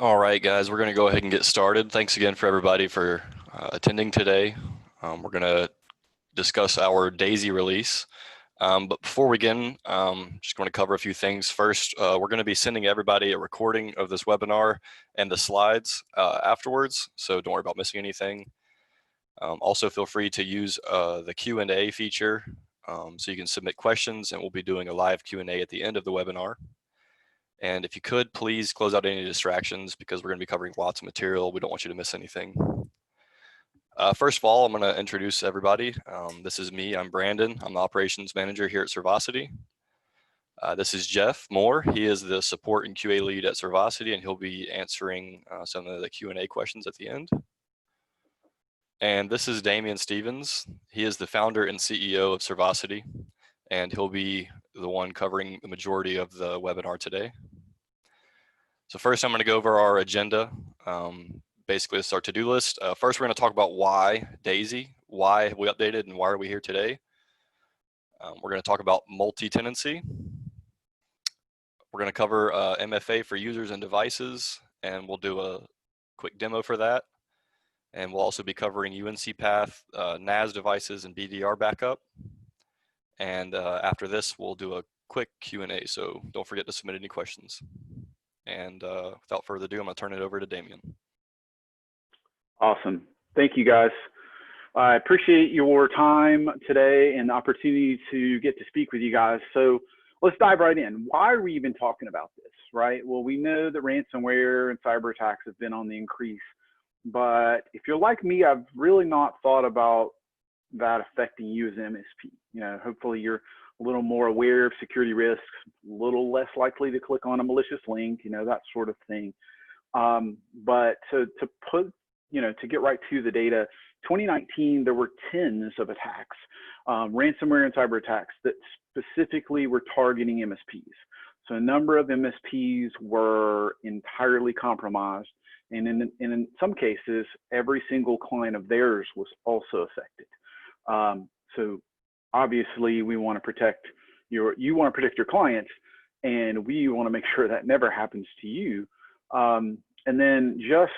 All right, guys, we're going to go ahead and get started. Thanks again for everybody for attending today. We're going to discuss our DAISY release. But before we begin, just going to cover a few things. First, we're going to be sending everybody a recording of this webinar and the slides afterwards, so don't worry about missing anything. Also, feel free to use the Q&A feature so you can submit questions, and we'll be doing a live Q&A at the end of the webinar. And if you could, please close out any distractions because we're going to be covering lots of material. We don't want you to miss anything. First of all, I'm going to introduce everybody. This is me. I'm Brandon. I'm the operations manager here at Servosity. This is Jeff Moore. He is the support and QA lead at Servosity, and he'll be answering some of the Q&A questions at the end. And this is Damian Stevens. He is the founder and CEO of Servosity, and he'll be the one covering the majority of the webinar today. So first, I'm going to go over our agenda. Basically, it's our to-do list. First, we're going to talk about why DAISY, why have we updated, and why are we here today. We're going to talk about multi-tenancy. We're going to cover MFA for users and devices, and we'll do a quick demo for that. And we'll also be covering UNC Path, NAS devices, and BDR backup. And after this, we'll do a quick Q&A, so don't forget to submit any questions. And without further ado, I'm going to turn it over to Damian. Awesome. Thank you, guys. I appreciate your time today and the opportunity to get to speak with you guys. So let's dive right in. Why are we even talking about this, right? Well, we know that ransomware and cyber attacks have been on the increase. But if you're like me, I've really not thought about that affecting you as an MSP. You know, hopefully you're a little more aware of security risks, a little less likely to click on a malicious link, you know, that sort of thing. But to get right to the data, 2019, there were tens of attacks, ransomware and cyber attacks that specifically were targeting MSPs. So a number of MSPs were entirely compromised. And in some cases, every single client of theirs was also affected. So obviously, we want to protect you want to protect your clients, and we want to make sure that never happens to you. And then just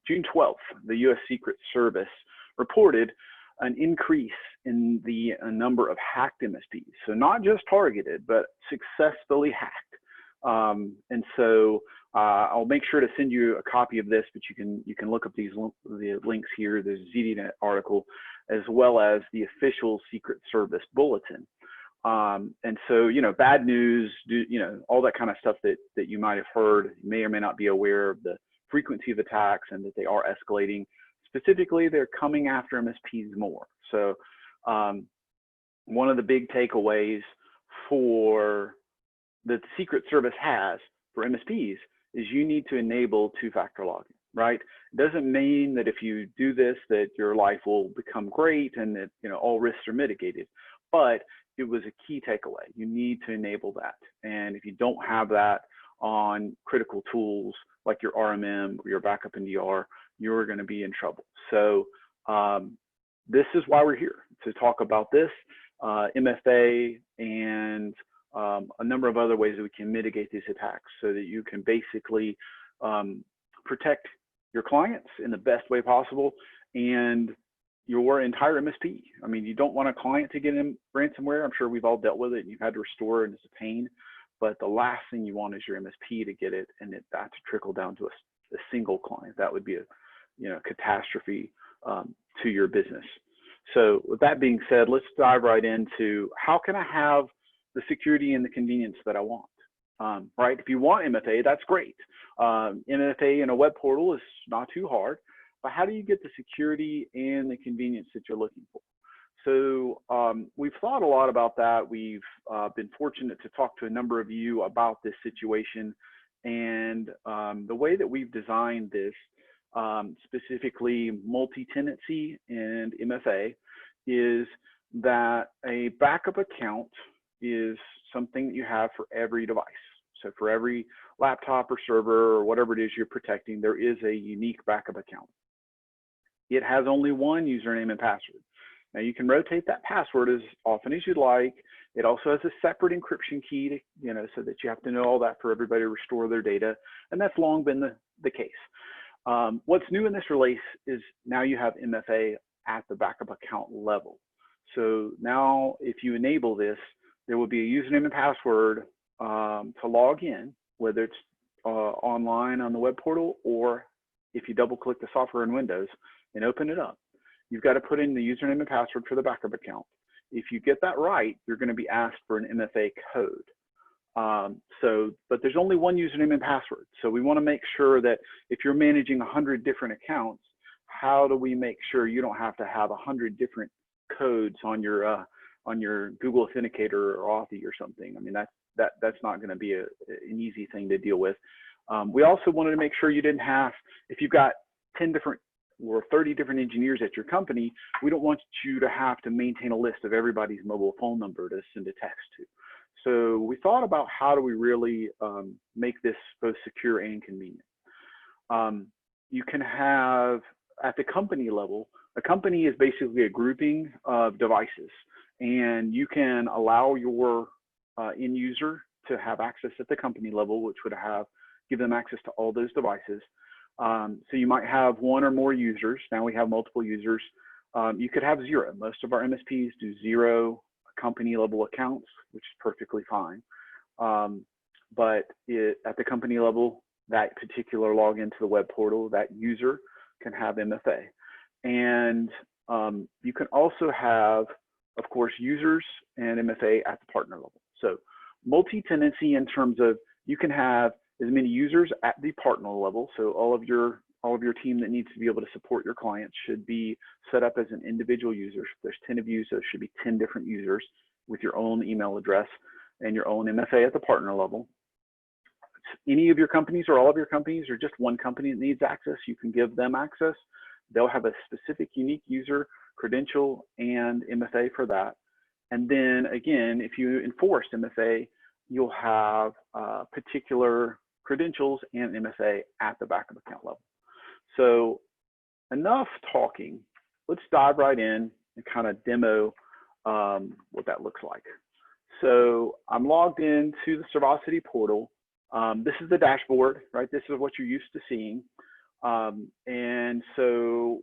June 12th, the U.S. Secret Service reported an increase in the number of hacked MSPs. So not just targeted, but successfully hacked. And so I'll make sure to send you a copy of this, but you can look up the links here, the ZDNet article, as well as the official Secret Service bulletin. And so, you know, bad news, you know, all that kind of stuff that you might have heard, you may or may not be aware of the frequency of attacks and that they are escalating. Specifically, they're coming after MSPs more. So one of the big takeaways that the Secret Service has for MSPs is you need to enable two-factor login, right? It doesn't mean that if you do this that your life will become great and that, you know, all risks are mitigated, but it was a key takeaway. You need to enable that. And if you don't have that on critical tools like your RMM or your backup and DR, you're going to be in trouble. So this is why we're here, to talk about this, MFA, and a number of other ways that we can mitigate these attacks so that you can basically protect your clients in the best way possible and your entire MSP. I mean, you don't want a client to get in ransomware. I'm sure we've all dealt with it and you've had to restore it and it's a pain, but the last thing you want is your MSP to get it and that to trickle down to a single client. That would be a catastrophe to your business. So with that being said, let's dive right into how can I have the security and the convenience that I want, right? If you want MFA, that's great. MFA in a web portal is not too hard, but how do you get the security and the convenience that you're looking for? So we've thought a lot about that. We've been fortunate to talk to a number of you about this situation, and the way that we've designed this, specifically multi-tenancy and MFA, is that a backup account is something that you have for every device. So for every laptop or server or whatever it is you're protecting, there is a unique backup account. It has only one username and password. Now you can rotate that password as often as you'd like. It also has a separate encryption key to, so that you have to know all that for everybody to restore their data. And that's long been the case. What's new in this release is now you have MFA at the backup account level. So now if you enable this, there will be a username and password to log in, whether it's online on the web portal, or if you double click the software in Windows and open it up, you've got to put in the username and password for the backup account. If you get that right, you're going to be asked for an MFA code. But there's only one username and password. So we want to make sure that if you're managing 100 different accounts, how do we make sure you don't have to have 100 different codes on your Google Authenticator or Authy or something? I mean, that's not going to be an easy thing to deal with. We also wanted to make sure you didn't have, if you've got 10 different or 30 different engineers at your company, we don't want you to have to maintain a list of everybody's mobile phone number to send a text to. So we thought about how do we really make this both secure and convenient. You can have, at the company level, a company is basically a grouping of devices, and you can allow your end user to have access at the company level, which would give them access to all those devices. So you might have one or more users. Now we have multiple users. You could have 0. Most of our MSPs do 0 company level accounts, which is perfectly fine. But at the company level, that particular login to the web portal, that user can have MFA. And you can also have, of course, users and MFA at the partner level. So multi-tenancy in terms of you can have as many users at the partner level. So all of your team that needs to be able to support your clients should be set up as an individual user. If there's 10 of you, so it should be 10 different users with your own email address and your own MFA at the partner level. Any of your companies or all of your companies, or just one company that needs access, you can give them access. They'll have a specific unique user credential and MFA for that. And then again, if you enforce MFA, you'll have particular credentials and MFA at the backup account level. So enough talking, let's dive right in and kind of demo what that looks like. So I'm logged into the Servosity portal. This is the dashboard, right? This is what you're used to seeing. And so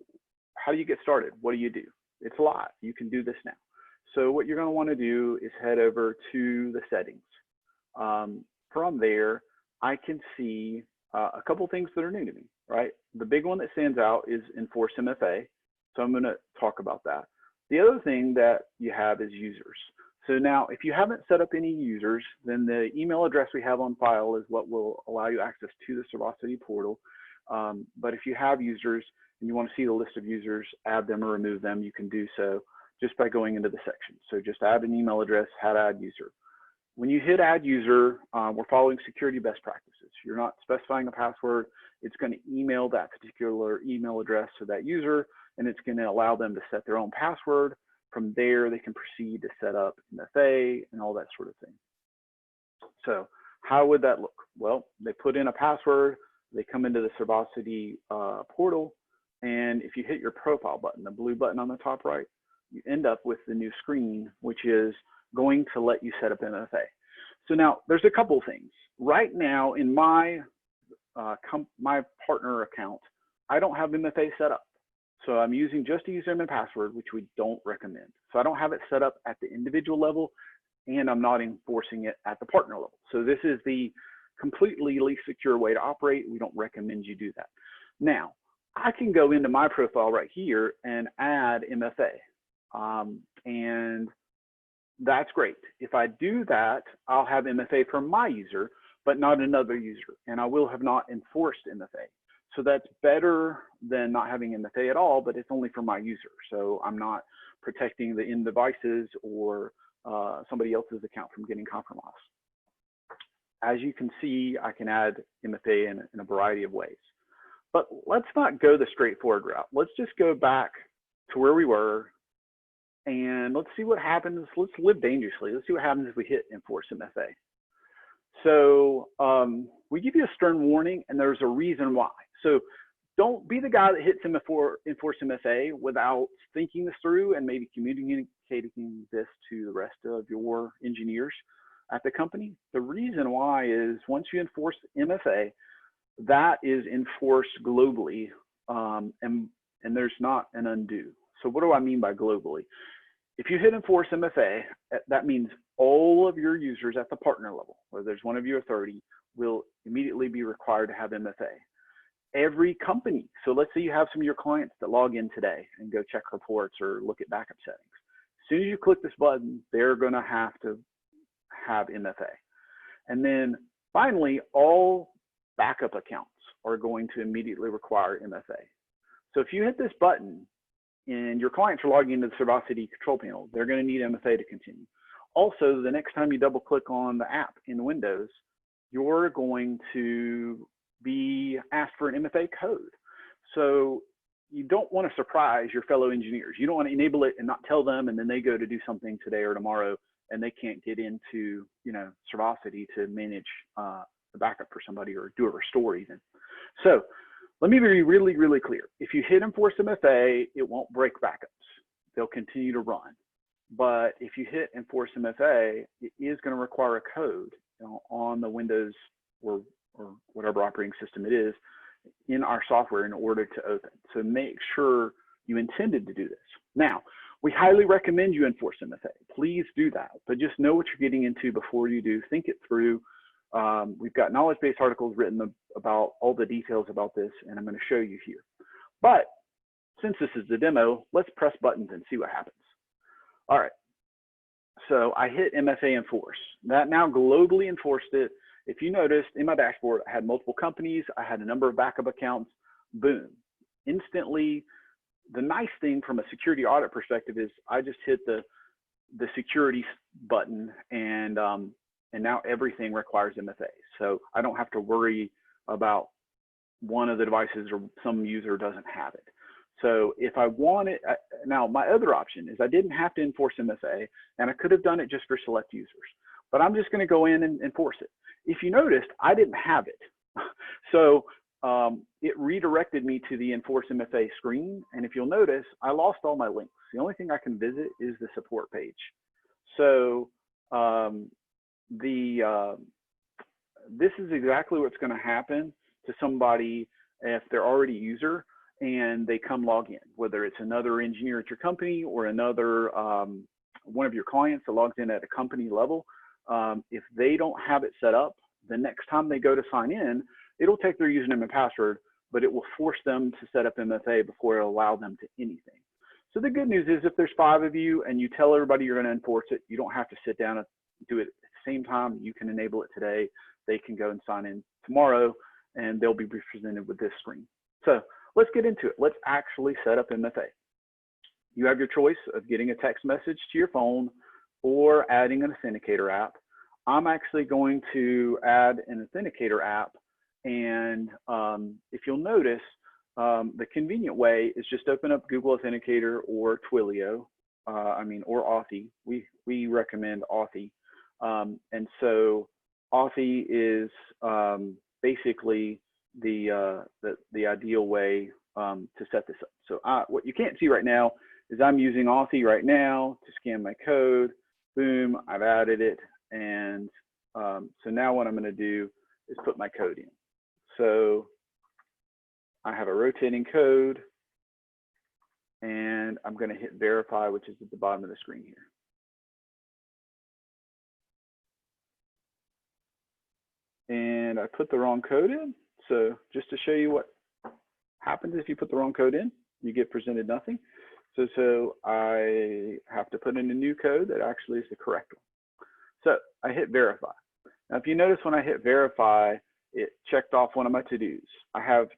how do you get started? What do you do? It's a lot. You can do this now. So what you're going to want to do is head over to the settings. From there, I can see a couple things that are new to me, right? The big one that stands out is Enforce MFA. So I'm going to talk about that. The other thing that you have is users. So now, if you haven't set up any users, then the email address we have on file is what will allow you access to the Servosity portal. But if you have users and you want to see the list of users, add them or remove them, you can do so just by going into the section. So just add an email address, how to add user. When you hit add user, we're following security best practices. You're not specifying a password. It's going to email that particular email address to that user, and it's going to allow them to set their own password. From there, they can proceed to set up MFA and all that sort of thing. So how would that look? Well, they put in a password, they come into the Servosity portal, and if you hit your profile button, the blue button on the top right, you end up with the new screen, which is going to let you set up MFA. So now there's a couple things. Right now in my partner account, I don't have MFA set up. So I'm using just a username and password, which we don't recommend. So I don't have it set up at the individual level, and I'm not enforcing it at the partner level. So this is the completely least secure way to operate. We don't recommend you do that. Now, I can go into my profile right here and add MFA. And that's great. If I do that, I'll have MFA for my user, but not another user. And I will have not enforced MFA. So that's better than not having MFA at all, but it's only for my user. So I'm not protecting the end devices or somebody else's account from getting compromised. As you can see, I can add MFA in a variety of ways. But let's not go the straightforward route. Let's just go back to where we were and let's see what happens. Let's live dangerously. Let's see what happens if we hit Enforce MFA. So we give you a stern warning, and there's a reason why. So don't be the guy that hits Enforce MFA without thinking this through and maybe communicating this to the rest of your engineers at the company. The reason why is once you enforce MFA, that is enforced globally, and there's not an undo. So what do I mean by globally? If you hit Enforce MFA, that means all of your users at the partner level, whether there's 1 of you or 30, will immediately be required to have MFA. Every company, so let's say you have some of your clients that log in today and go check reports or look at backup settings. As soon as you click this button, they're going to have MFA. And then finally, all backup accounts are going to immediately require MFA. So if you hit this button and your clients are logging into the Servosity control panel, they're going to need MFA to continue. Also, the next time you double click on the app in Windows, you're going to be asked for an MFA code. So you don't want to surprise your fellow engineers. You don't want to enable it and not tell them, and then they go to do something today or tomorrow and they can't get into, Servosity to manage the backup for somebody or do a restore even. So let me be really, really clear. If you hit Enforce MFA, it won't break backups. They'll continue to run. But if you hit Enforce MFA, it is going to require a code on the Windows or whatever operating system it is in our software in order to open. So make sure you intended to do this. Now, we highly recommend you enforce MFA. Please do that, but just know what you're getting into before you do. Think it through. We've got knowledge-based articles written about all the details about this, and I'm going to show you here. But since this is the demo, let's press buttons and see what happens. All right, so I hit MFA enforce. That now globally enforced it. If you noticed in my dashboard, I had multiple companies, I had a number of backup accounts, boom. Instantly, the nice thing from a security audit perspective is I just hit the security button and now everything requires MFA. So I don't have to worry about one of the devices or some user doesn't have it. So if I want it, now my other option is I didn't have to enforce MFA and I could have done it just for select users, but I'm just gonna go in and enforce it. If you noticed, I didn't have it. So it redirected me to the Enforce MFA screen. And if you'll notice, I lost all my links. The only thing I can visit is the support page. So this is exactly what's gonna happen to somebody if they're already a user and they come log in, whether it's another engineer at your company or another one of your clients that logs in at a company level. If they don't have it set up, the next time they go to sign in, it'll take their username and password, but it will force them to set up MFA before it'll allow them to anything. So the good news is if there's 5 of you and you tell everybody you're going to enforce it, you don't have to sit down and do it at the same time. You can enable it today. They can go and sign in tomorrow and they'll be presented with this screen. So let's get into it. Let's actually set up MFA. You have your choice of getting a text message to your phone or adding an authenticator app. I'm actually going to add an authenticator app, and if you'll notice, the convenient way is just open up Google Authenticator or Twilio, or Authy. We recommend Authy, and so Authy is basically the ideal way to set this up. So what you can't see right now is I'm using Authy right now to scan my code. Boom, I've added it. And so now what I'm going to do is put my code in. So I have a rotating code and I'm going to hit verify, which is at the bottom of the screen here. And I put the wrong code in. So just to show you what happens if you put the wrong code in, you get presented nothing. So I have to put in a new code that actually is the correct one. So I hit verify. Now, if you notice when I hit verify, it checked off one of my to-dos. I have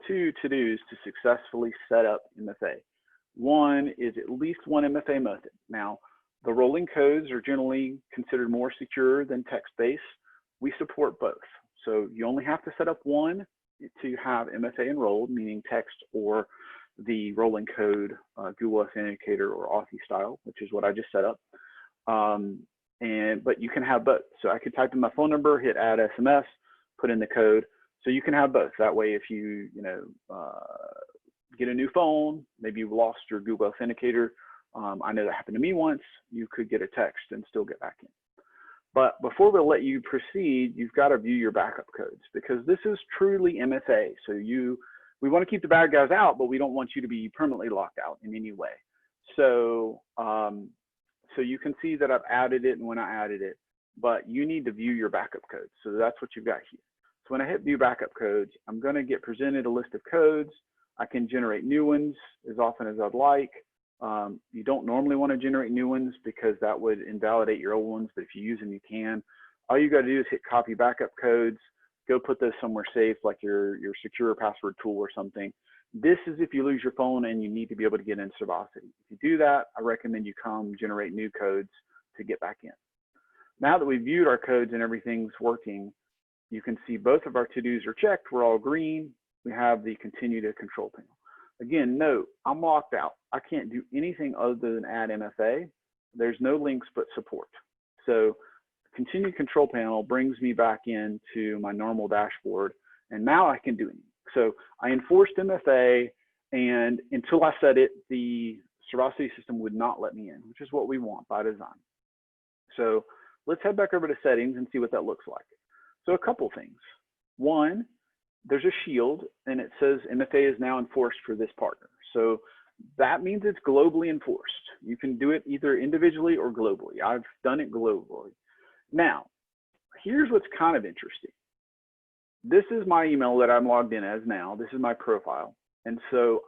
2 to-dos to successfully set up MFA. One is at least one MFA method. Now, the rolling codes are generally considered more secure than text-based. We support both. So you only have to set up one to have MFA enrolled, meaning text or the rolling code, Google Authenticator or Authy style, which is what I just set up. But you can have both. So I could type in my phone number, hit add SMS, put in the code. So you can have both. That way, if you, get a new phone, maybe you lost your Google Authenticator. I know that happened to me once. You could get a text and still get back in. But before we let you proceed, you've got to view your backup codes, because this is truly MFA. So we want to keep the bad guys out, but we don't want you to be permanently locked out in any way. So, so you can see that I've added it and when I added it, but you need to view your backup codes. So that's what you've got here. So when I hit view backup codes, I'm going to get presented a list of codes. I can generate new ones as often as I'd like. You don't normally want to generate new ones because that would invalidate your old ones, but if you use them, you can. All you got to do is hit copy backup codes, go put those somewhere safe, like your secure password tool or something. This is if you lose your phone and you need to be able to get into Servosity. If you do that, I recommend you come generate new codes to get back in. Now that we've viewed our codes and everything's working, you can see both of our to-dos are checked. We're all green. We have the continue to control panel. Again, note, I'm locked out. I can't do anything other than add MFA. There's no links but support. So continue control panel brings me back into my normal dashboard, and now I can do it. So I enforced MFA, and until I set it, the Servosity system would not let me in, which is what we want by design. So let's head back over to settings and see what that looks like. So a couple things. One, there's a shield and it says MFA is now enforced for this partner. So that means it's globally enforced. You can do it either individually or globally. I've done it globally. Now, here's what's kind of interesting. This is my email that I'm logged in as now. This is my profile. And so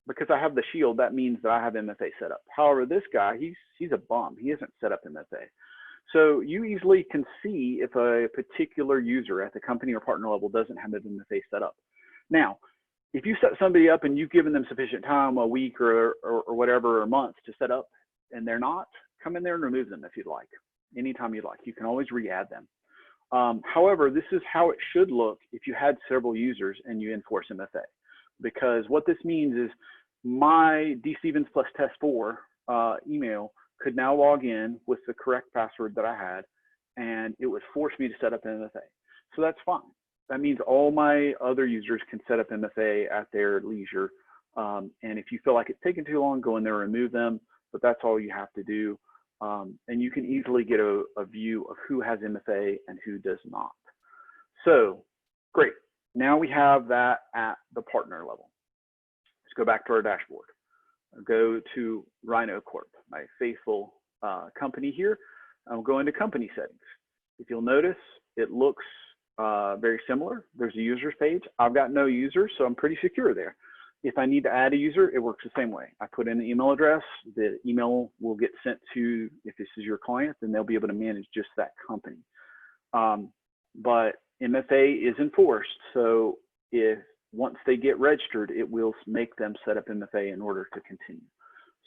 because I have the shield, that means that I have MFA set up. However, this guy, he's a bum. He hasn't set up MFA. So you easily can see if a particular user at the company or partner level doesn't have an MFA set up. Now, if you set somebody up and you've given them sufficient time, a week or whatever, or a month to set up, and they're not, come in there and remove them if you'd like. Anytime you'd like. You can always re-add them. However, this is how it should look if you had several users and you enforce MFA. Because what this means is my dstevens plus test4 email could now log in with the correct password that I had, and it would force me to set up MFA. So that's fine. That means all my other users can set up MFA at their leisure. And if you feel like it's taking too long, go in there and remove them, but that's all you have to do. And you can easily get a view of who has MFA and who does not. So great. Now we have that at the partner level. Let's go back to our dashboard. Go to Rhino Corp, my faithful company here. I'll go into company settings. If you'll notice, it looks very similar. There's a users page. I've got no users, so I'm pretty secure there. If I need to add a user, it works the same way. I put in the email address. The email will get sent to, if this is your client, then they'll be able to manage just that company. But MFA is enforced, so once they get registered, it will make them set up MFA in order to continue.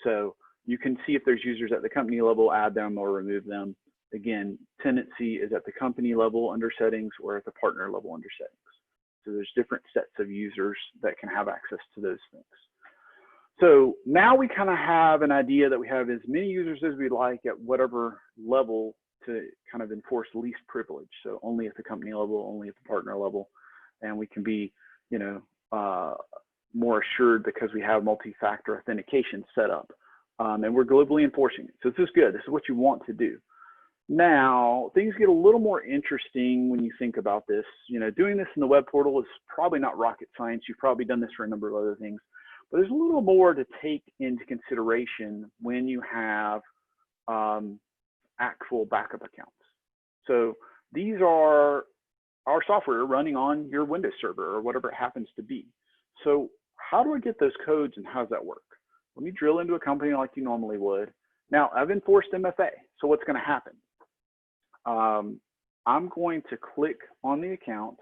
So you can see if there's users at the company level, add them or remove them. Again, tenancy is at the company level under settings or at the partner level under settings. So there's different sets of users that can have access to those things. So now we kind of have an idea that we have as many users as we'd like at whatever level to kind of enforce least privilege. So only at the company level, only at the partner level, and we can be more assured because we have multi-factor authentication set up, and we're globally enforcing it. So this is good. This is what you want to do. Now, things get a little more interesting when you think about this. Doing this in the web portal is probably not rocket science. You've probably done this for a number of other things, but there's a little more to take into consideration when you have actual backup accounts. So these are our software running on your Windows server or whatever it happens to be. So how do I get those codes and how does that work? Let me drill into a company like you normally would. Now, I've enforced MFA, so what's going to happen? I'm going to click on the account,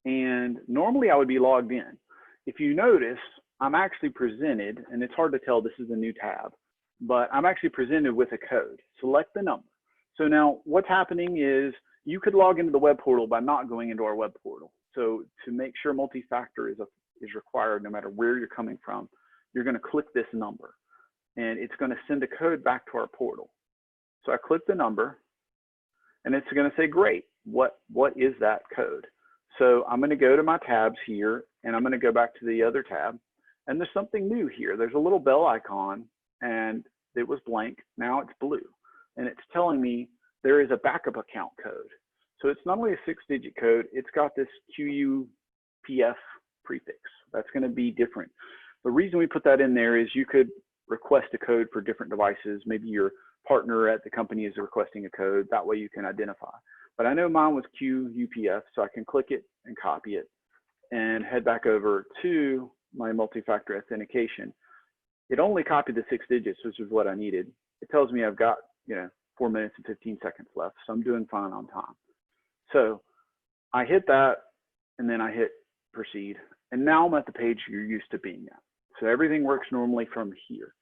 and normally I would be logged in. If you notice, I'm actually presented, and it's hard to tell, this is a new tab, but I'm actually presented with a code. Select the number. So now what's happening is you could log into the web portal by not going into our web portal. So to make sure multi-factor is required no matter where you're coming from, you're going to click this number, and it's going to send a code back to our portal. So I click the number, and it's going to say, great, what is that code? So I'm going to go to my tabs here, and I'm going to go back to the other tab, and there's something new here. There's a little bell icon, and it was blank. Now it's blue, and it's telling me there is a backup account code. So it's not only a 6-digit code, it's got this QUPF prefix. That's going to be different. The reason we put that in there is you could request a code for different devices. Maybe your partner at the company is requesting a code. That way you can identify. But I know mine was QUPF, so I can click it and copy it and head back over to my multi-factor authentication. It only copied the 6 digits, which is what I needed. It tells me I've got, 4 minutes and 15 seconds left, so I'm doing fine on time. So I hit that, and then I hit proceed, and now I'm at the page you're used to being at. So everything works normally from here.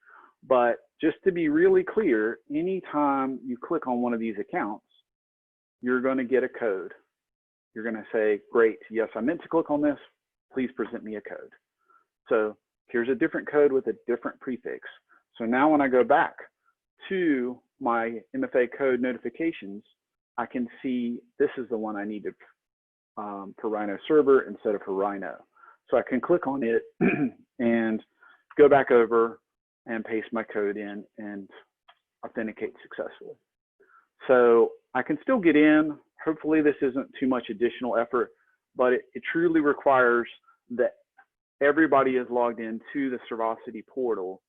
But just to be really clear, anytime you click on one of these accounts, you're going to get a code. You're going to say, great, yes, I meant to click on this. Please present me a code. So here's a different code with a different prefix. So now when I go back to my MFA code notifications, I can see this is the one I needed for Rhino Server instead of for Rhino. So I can click on it and go back over and paste my code in and authenticate successfully. So I can still get in. Hopefully this isn't too much additional effort, but it truly requires that everybody is logged into the Servosity portal,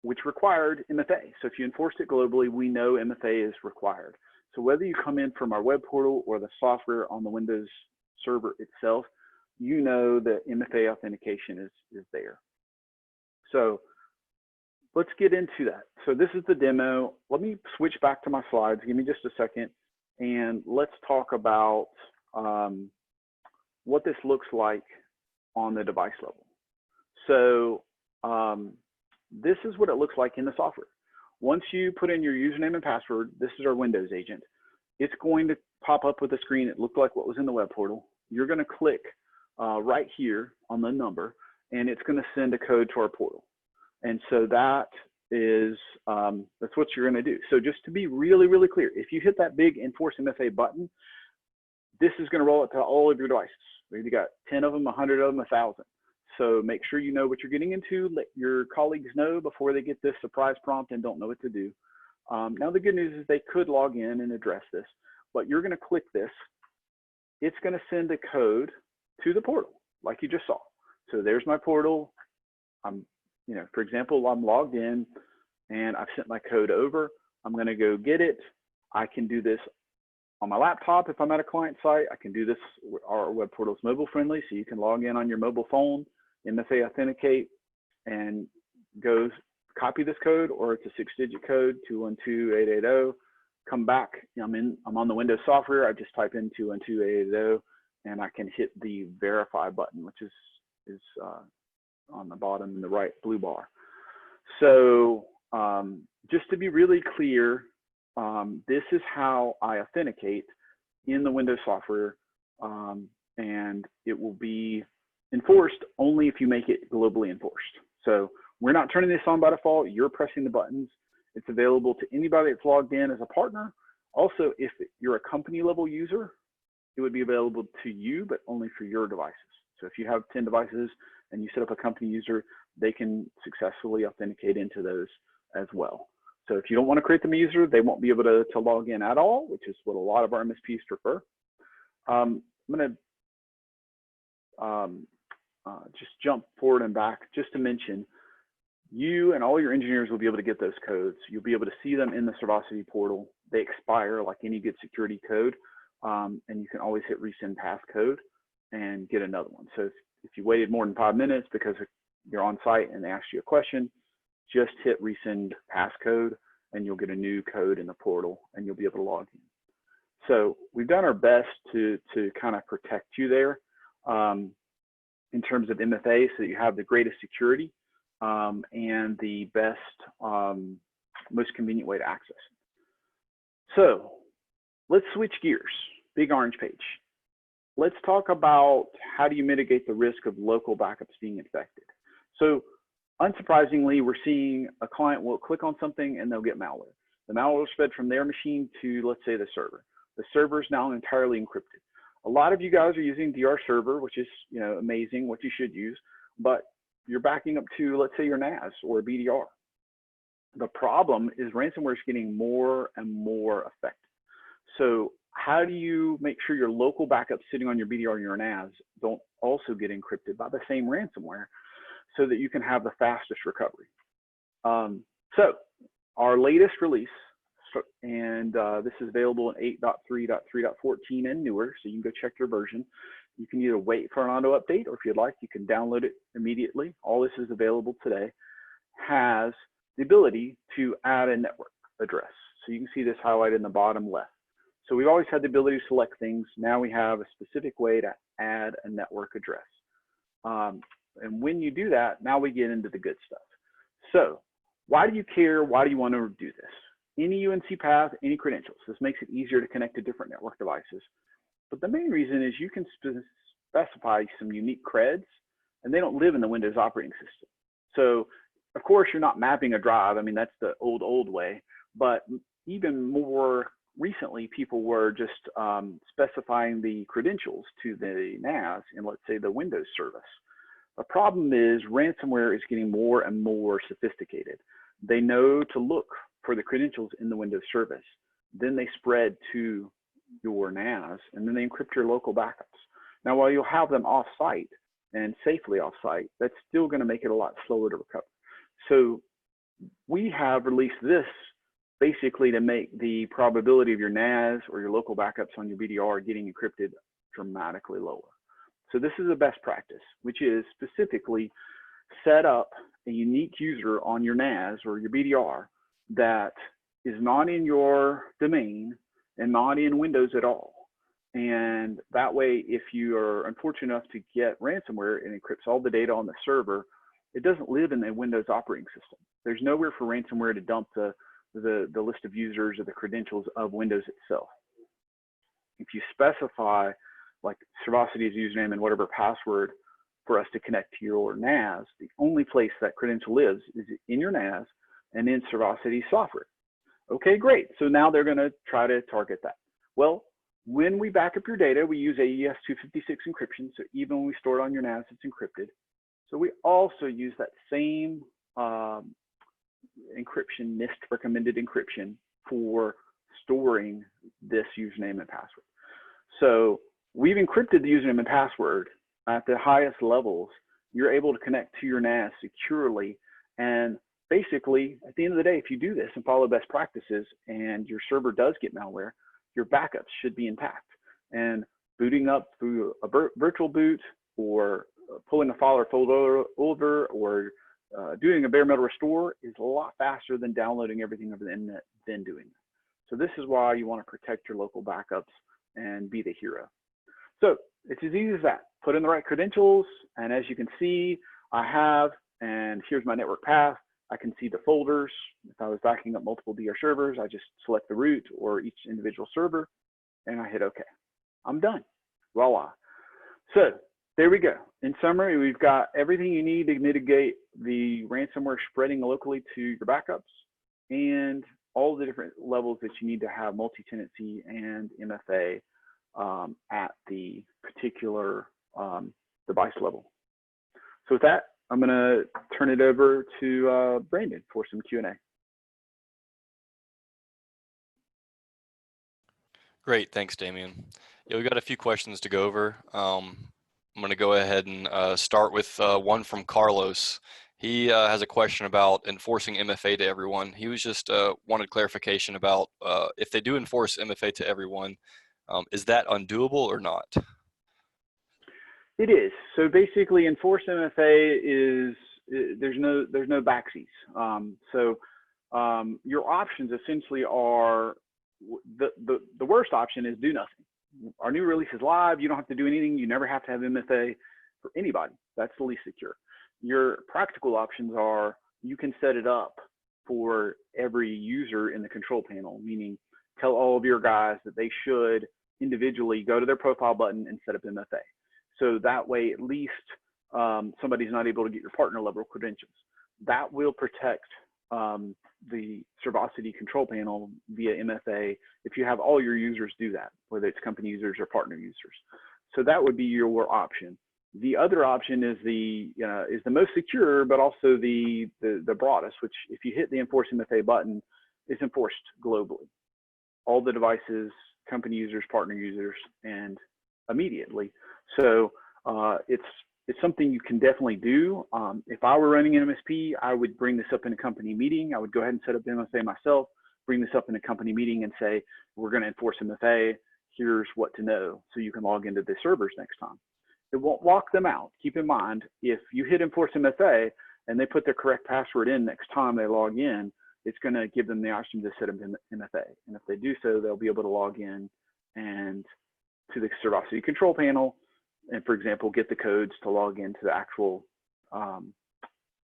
which required MFA. So if you enforced it globally, we know MFA is required. So whether you come in from our web portal or the software on the Windows server itself, you know that MFA authentication is there. So let's get into that. So this is the demo. Let me switch back to my slides. Give me just a second, and let's talk about what this looks like on the device level. So this is what it looks like in the software. Once you put in your username and password, this is our Windows agent. It's going to pop up with a screen that looked like what was in the web portal. You're going to click right here on the number, and it's going to send a code to our portal. And so that is, that's what you're going to do. So just to be really, really clear, if you hit that big Enforce MFA button, this is going to roll it to all of your devices. Maybe you got 10 of them, 100 of them, 1,000. So make sure you know what you're getting into. Let your colleagues know before they get this surprise prompt and don't know what to do. Now the good news is they could log in and address this, but you're going to click this. It's going to send a code to the portal like you just saw. So there's my portal. For example, I'm logged in and I've sent my code over. I'm going to go get it. I can do this on my laptop if I'm at a client site. I can do this. Our web portal is mobile friendly, so you can log in on your mobile phone, MFA authenticate, and go copy this code, or it's a 6-digit code, 212880. Come back. I'm on the Windows software. I just type in 212880, and I can hit the verify button, which is on the bottom in the right blue bar. So just to be really clear, this is how I authenticate in the Windows software, and it will be enforced only if you make it globally enforced. So we're not turning this on by default. You're pressing the buttons. It's available to anybody that's logged in as a partner. Also, if you're a company level user, it would be available to you, but only for your devices. So if you have 10 devices and you set up a company user, they can successfully authenticate into those as well. So if you don't want to create them a user, they won't be able to log in at all, which is what a lot of our MSPs prefer. I'm going to just jump forward and back just to mention, you and all your engineers will be able to get those codes. You'll be able to see them in the Servosity portal. They expire like any good security code, and you can always hit resend passcode and get another one. So if you waited more than 5 minutes because you're on site and they asked you a question, just hit resend passcode and you'll get a new code in the portal and you'll be able to log in. So we've done our best to kind of protect you there in terms of MFA, so that you have the greatest security and the best, most convenient way to access it. So let's switch gears. Big orange page. Let's talk about how do you mitigate the risk of local backups being infected. So unsurprisingly, we're seeing a client will click on something and they'll get malware. The malware is fed from their machine to, let's say, the server. The server is now entirely encrypted. A lot of you guys are using DR server, which is, you know, amazing, what you should use, but you're backing up to, let's say, your NAS or BDR. The problem is ransomware is getting more and more effective. So how do you make sure your local backups sitting on your BDR and your NAS don't also get encrypted by the same ransomware so that you can have the fastest recovery? So our latest release, and this is available in 8.3.3.14 and newer, so you can go check your version. You can either wait for an auto update, or if you'd like, you can download it immediately. All this is available today. Has the ability to add a network address. So you can see this highlighted in the bottom left. So we've always had the ability to select things. Now we have a specific way to add a network address. And when you do that, now we get into the good stuff. So why do you care? Why do you want to do this? Any UNC Path, any credentials. This makes it easier to connect to different network devices. But the main reason is you can specify some unique creds, and they don't live in the Windows operating system. So of course, you're not mapping a drive. I mean, that's the old way. But even more recently, people were just specifying the credentials to the NAS in, let's say, the Windows service. The problem is ransomware is getting more and more sophisticated. They know to look for the credentials in the Windows service. Then they spread to your NAS, and then they encrypt your local backups. Now, while you'll have them off-site and safely off-site, that's still going to make it a lot slower to recover. So we have released this basically to make the probability of your NAS or your local backups on your BDR getting encrypted dramatically lower. So this is a best practice, which is specifically set up a unique user on your NAS or your BDR that is not in your domain and not in Windows at all. And that way, if you are unfortunate enough to get ransomware, it encrypts all the data on the server. It doesn't live in the Windows operating system. There's nowhere for ransomware to dump the list of users or the credentials of Windows itself. If you specify like Servosity's username and whatever password for us to connect to your NAS, the only place that credential lives is in your NAS and in Servosity software. Okay, great. So now they're going to try to target that. Well, when we back up your data, we use AES 256 encryption. So even when we store it on your NAS, it's encrypted. So we also use that same encryption, NIST recommended encryption for storing this username and password. So we've encrypted the username and password at the highest levels. You're able to connect to your NAS securely. And basically, at the end of the day, if you do this and follow best practices and your server does get malware, your backups should be intact. And booting up through a virtual boot or pulling a file or folder over or doing a bare metal restore is a lot faster than downloading everything over the internet then doing it. So this is why you want to protect your local backups and be the hero. So it's as easy as that. Put in the right credentials, and as you can see, I have, and here's my network path. I can see the folders. If I was backing up multiple DR servers, I just select the root or each individual server, and I hit OK. I'm done. Voila. So there we go. In summary, we've got everything you need to mitigate the ransomware spreading locally to your backups and all the different levels that you need to have multi-tenancy and MFA at the particular device level. So with that, I'm going to turn it over to Brandon for some Q&A. Great, thanks, Damian. Yeah, we've got a few questions to go over. I'm going to go ahead and start with one from Carlos. He has a question about enforcing MFA to everyone. He was just wanted clarification about if they do enforce MFA to everyone, is that undoable or not? It is. So basically, enforce MFA is there's no backsies. Your options essentially are the worst option is do nothing. Our new release is live. You don't have to do anything. You never have to have MFA for anybody. That's the least secure. Your practical options are you can set it up for every user in the control panel, meaning tell all of your guys that they should individually go to their profile button and set up MFA. So that way, at least somebody's not able to get your partner level credentials. That will protect the Servosity control panel via MFA if you have all your users do that, whether it's company users or partner users. So that would be your option. The other option is the most secure, but also the broadest, which if you hit the Enforce MFA button, is enforced globally. All the devices, company users, partner users, and immediately. So it's something you can definitely do. If I were running an MSP, I would bring this up in a company meeting. I would go ahead and set up MFA myself, bring this up in a company meeting and say, we're going to enforce MFA. Here's what to know so you can log into the servers next time. It won't lock them out. Keep in mind, if you hit Enforce MFA and they put their correct password in next time they log in, it's going to give them the option to set up MFA. And if they do so, they'll be able to log in and to the Servosity control panel and, for example, get the codes to log into the actual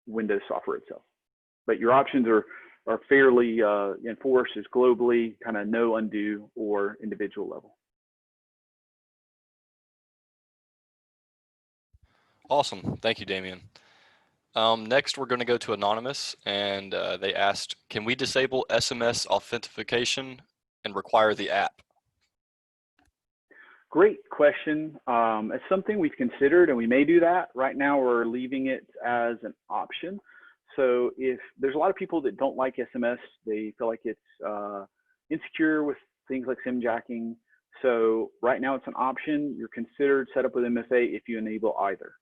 Windows software itself. But your options are fairly enforced as globally, kind of no undo or individual level. Awesome. Thank you, Damian. Next, we're going to go to Anonymous, and they asked, can we disable SMS authentication and require the app? Great question. It's something we've considered, and we may do that. Right now, we're leaving it as an option. So if there's a lot of people that don't like SMS, they feel like it's insecure with things like SIM jacking. So right now, it's an option. You're considered set up with MFA if you enable either.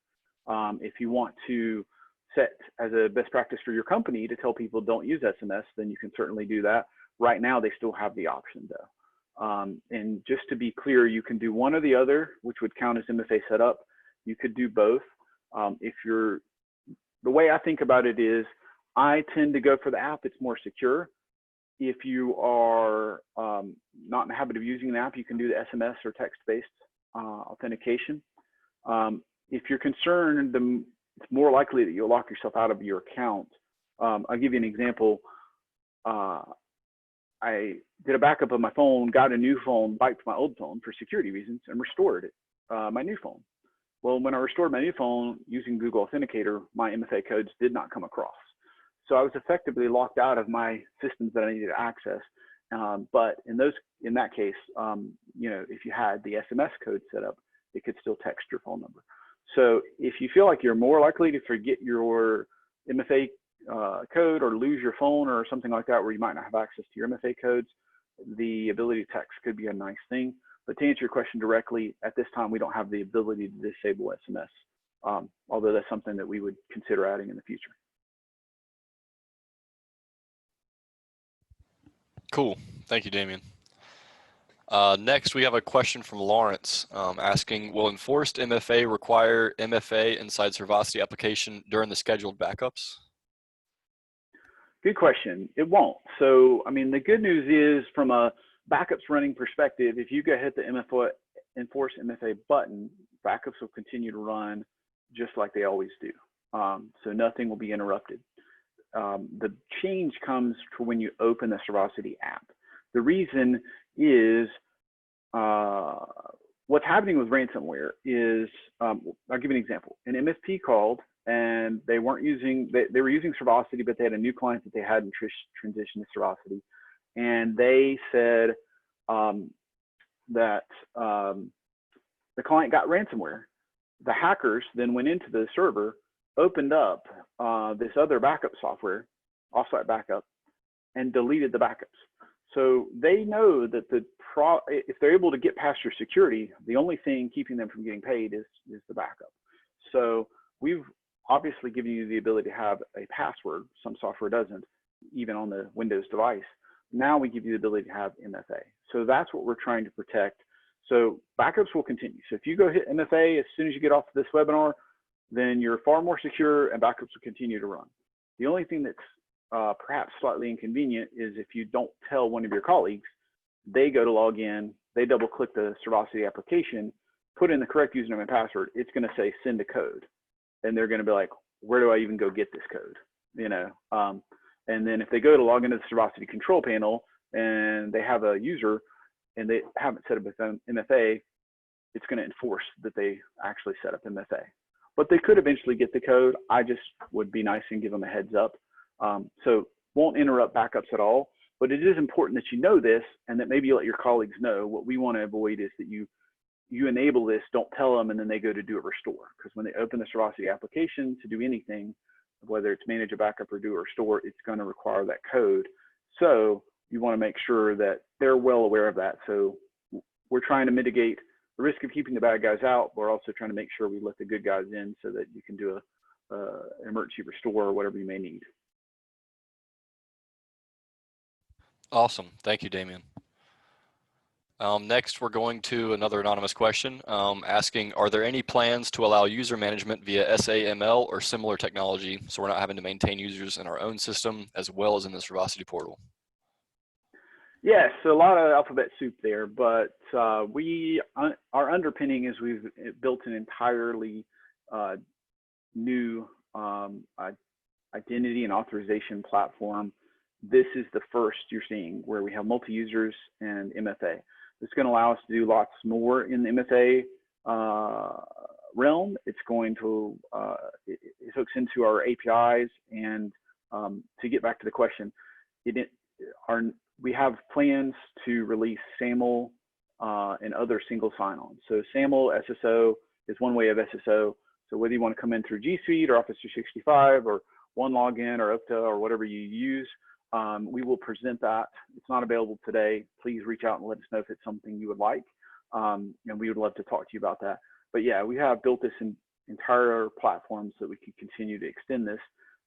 If you want to set as a best practice for your company to tell people don't use SMS, then you can certainly do that. Right now, they still have the option though. And just to be clear, you can do one or the other, which would count as MFA setup. You could do both. The way I think about it is I tend to go for the app. It's more secure. If you are not in the habit of using an app, you can do the SMS or text-based authentication. If you're concerned, it's more likely that you'll lock yourself out of your account. I'll give you an example. I did a backup of my phone, got a new phone, wiped my old phone for security reasons, and restored it, my new phone. Well, when I restored my new phone using Google Authenticator, my MFA codes did not come across. So I was effectively locked out of my systems that I needed to access. But in that case, if you had the SMS code set up, it could still text your phone number. So if you feel like you're more likely to forget your MFA code or lose your phone or something like that, where you might not have access to your MFA codes, the ability to text could be a nice thing. But to answer your question directly, at this time, we don't have the ability to disable SMS, although that's something that we would consider adding in the future. Cool. Thank you, Damian. Next, we have a question from Lawrence asking, will enforced MFA require MFA inside Servosity application during the scheduled backups? Good question. It won't. So, I mean, the good news is from a backups running perspective, if you go hit the Enforce MFA button, backups will continue to run just like they always do. So nothing will be interrupted. The change comes to when you open the Servosity app. The reason is what's happening with ransomware is, I'll give you an example. An MSP called and they weren't using, they were using Servosity, but they had a new client that they hadn't transitioned to Servosity. And they said that the client got ransomware. The hackers then went into the server, opened up this other backup software, offsite backup, and deleted the backups. So they know that if they're able to get past your security, the only thing keeping them from getting paid is the backup. So we've obviously given you the ability to have a password. Some software doesn't, even on the Windows device. Now we give you the ability to have MFA. So that's what we're trying to protect. So backups will continue. So if you go hit MFA as soon as you get off this webinar, then you're far more secure and backups will continue to run. The only thing that's perhaps slightly inconvenient is if you don't tell one of your colleagues, they go to log in, they double click the Servosity application, put in the correct username and password, it's gonna say send a code. And they're gonna be like, where do I even go get this code? And then if they go to log into the Servosity control panel and they have a user and they haven't set up an MFA, it's gonna enforce that they actually set up MFA. But they could eventually get the code. I just would be nice and give them a heads up. So won't interrupt backups at all. But it is important that you know this and that maybe you let your colleagues know. What we want to avoid is that you enable this, don't tell them, and then they go to do a restore. Because when they open the Servosity application to do anything, whether it's manage a backup or do a restore, it's going to require that code. So you want to make sure that they're well aware of that. So we're trying to mitigate the risk of keeping the bad guys out. We're also trying to make sure we let the good guys in so that you can do an emergency restore or whatever you may need. Awesome. Thank you, Damien. Next, we're going to another anonymous question asking, are there any plans to allow user management via SAML or similar technology so we're not having to maintain users in our own system as well as in the Servosity portal? Yes, so a lot of alphabet soup there, but our underpinning is we've built an entirely new identity and authorization platform. This is the first you're seeing where we have multi-users and MFA. It's going to allow us to do lots more in the MFA realm. It's going to, it hooks into our APIs, and to get back to the question, we have plans to release SAML and other single sign-on. So SAML SSO is one way of SSO. So whether you want to come in through G Suite or Office 365 or OneLogin or Okta or whatever you use, we will present that. It's not available today. Please reach out and let us know if it's something you would like. And we would love to talk to you about that. But yeah, we have built this entire platform so that we can continue to extend this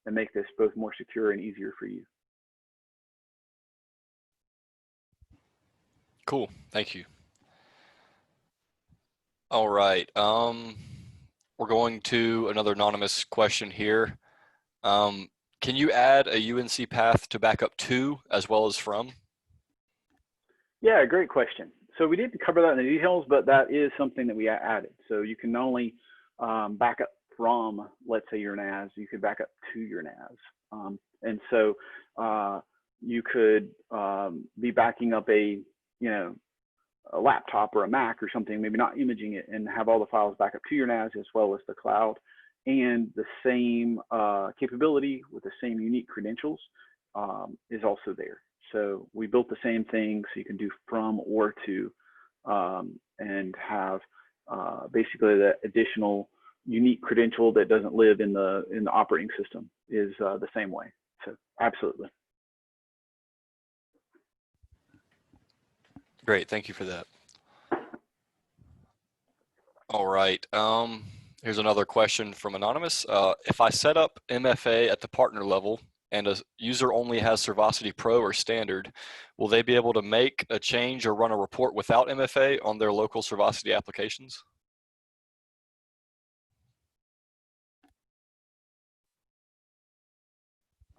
and make this both more secure and easier for you. Cool, thank you. All right, we're going to another anonymous question here. Can you add a UNC Path to backup to as well as from? Yeah, great question. So we didn't cover that in the details, but that is something that we added. So you can not only back up from, let's say, your NAS, you could back up to your NAS. And so you could be backing up a laptop or a Mac or something, maybe not imaging it, and have all the files back up to your NAS as well as the cloud. And the same capability with the same unique credentials is also there. So we built the same thing so you can do from or to, and have basically that additional unique credential that doesn't live in the operating system is the same way. So absolutely. Great, thank you for that. All right, here's another question from Anonymous. If I set up MFA at the partner level and a user only has Servosity Pro or Standard, will they be able to make a change or run a report without MFA on their local Servosity applications?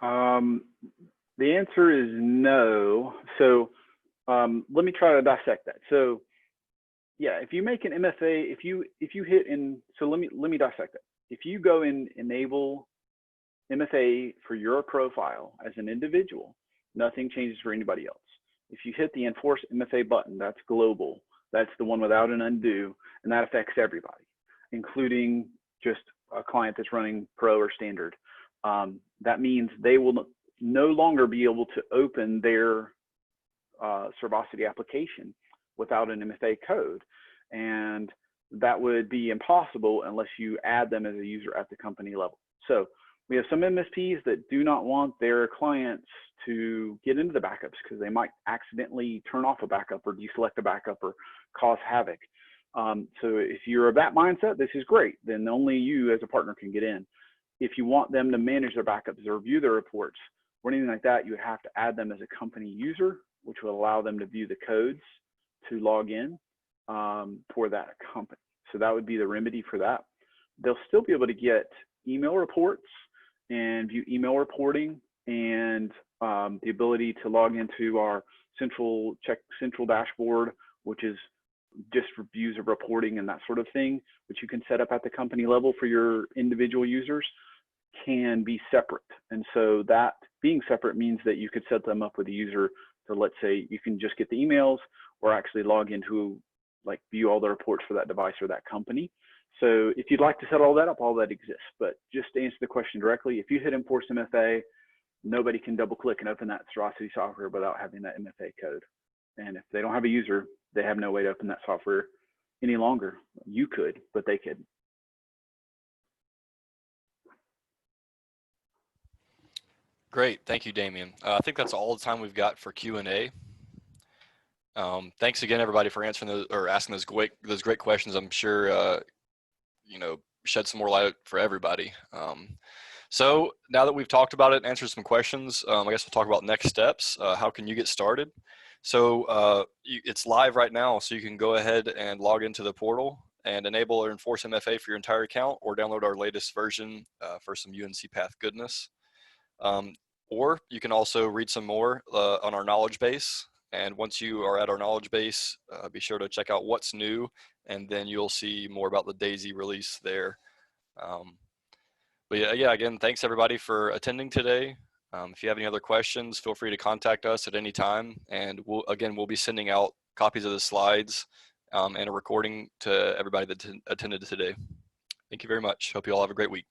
The answer is no. So let me try to dissect that. So yeah, if you make an MFA, if you hit in, so let me dissect it. If you go and enable MFA for your profile as an individual, nothing changes for anybody else. If you hit the Enforce MFA button, that's global. That's the one without an undo, and that affects everybody, including just a client that's running Pro or Standard. That means they will no longer be able to open their Servosity application without an MFA code. And that would be impossible unless you add them as a user at the company level. So we have some MSPs that do not want their clients to get into the backups because they might accidentally turn off a backup or deselect a backup or cause havoc. So if you're of that mindset, this is great. Then only you as a partner can get in. If you want them to manage their backups or view their reports or anything like that, you would have to add them as a company user, which will allow them to view the codes to log in for that company. So that would be the remedy for that. They'll still be able to get email reports and view email reporting and the ability to log into our central dashboard, which is just views of reporting and that sort of thing, which you can set up at the company level for your individual users, can be separate. And so that being separate means that you could set them up with a user. So let's say you can just get the emails or actually log into, like, view all the reports for that device or that company. So if you'd like to set all that up, all that exists. But just to answer the question directly, if you hit Enforce MFA, nobody can double click and open that Servosity software without having that MFA code. And if they don't have a user, they have no way to open that software any longer. You could, but they couldn't. Great, thank you, Damien. I think that's all the time we've got for Q&A. Thanks again, everybody, for answering those or asking those great questions. I'm sure you know, shed some more light for everybody. So now that we've talked about it and answered some questions, I guess we'll talk about next steps. How can you get started? So it's live right now, so you can go ahead and log into the portal and enable or enforce MFA for your entire account, or download our latest version for some UNC Path goodness. Or you can also read some more on our knowledge base. And once you are at our knowledge base, be sure to check out what's new, and then you'll see more about the DAISY release there. But yeah, again, thanks everybody for attending today. If you have any other questions, feel free to contact us at any time. And we'll be sending out copies of the slides and a recording to everybody that attended today. Thank you very much. Hope you all have a great week.